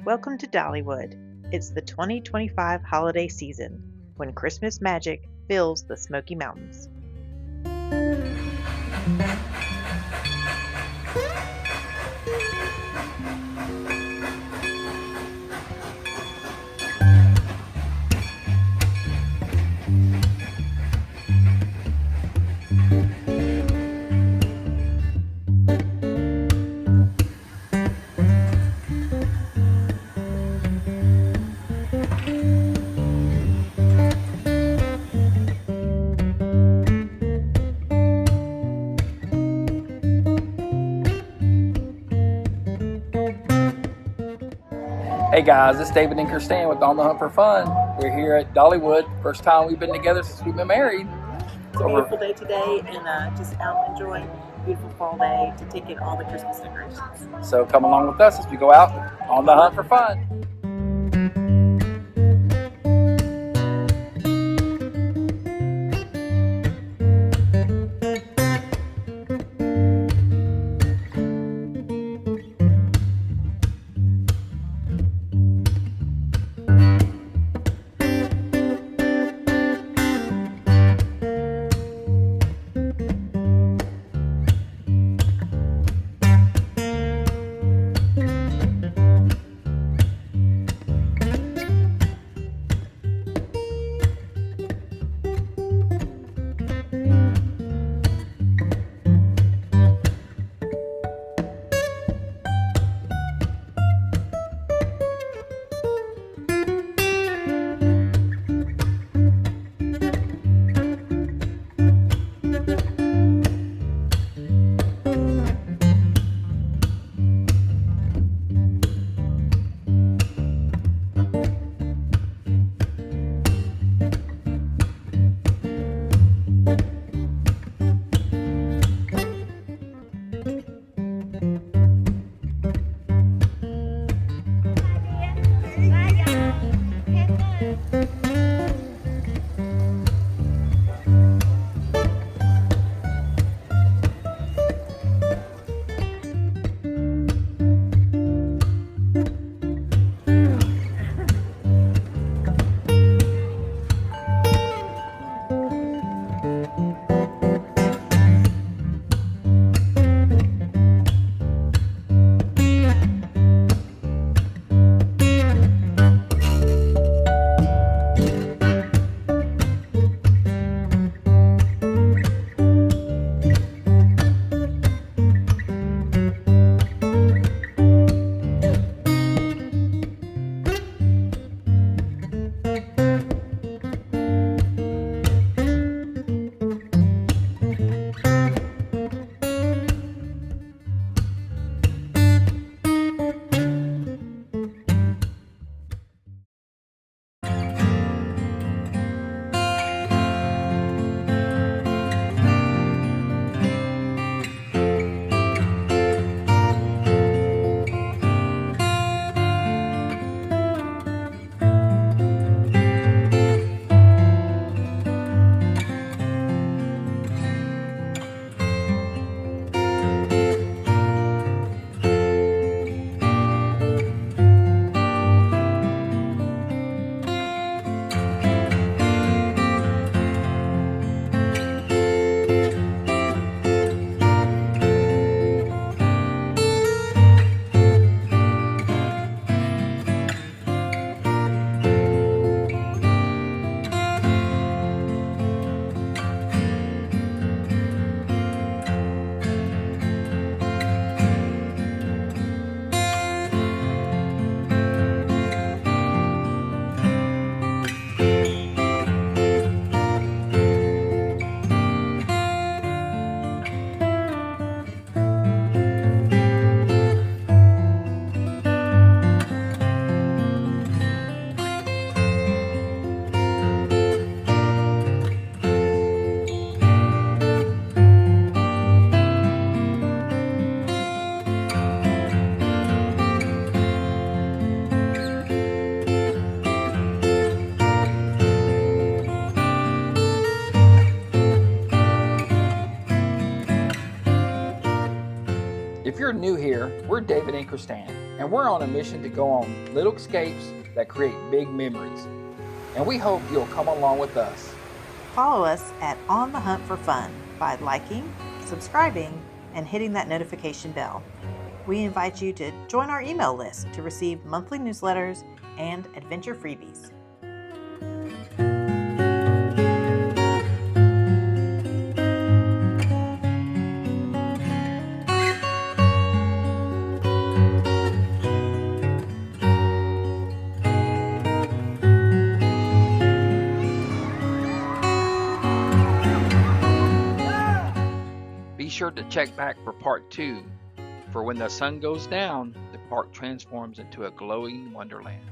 Welcome to Dollywood. It's the 2025 holiday season when Christmas magic fills the Smoky Mountains. Hey guys, it's David and Khristanne with On the Hunt for Fun. We're here at Dollywood. First time we've been together since we've been married. It's a beautiful day today, and just out enjoying a beautiful fall day to take in all the Christmas decorations. So come along with us as we go out on the hunt for fun. We're David and Khristanne, and we're on a mission to go on little escapes that create big memories. And we hope you'll come along with us. Follow us at On the Hunt for Fun by liking, subscribing, and hitting that notification bell. We invite you to join our email list to receive monthly newsletters and adventure freebies. Be sure to check back for part 2, for when the sun goes down, the park transforms into a glowing wonderland.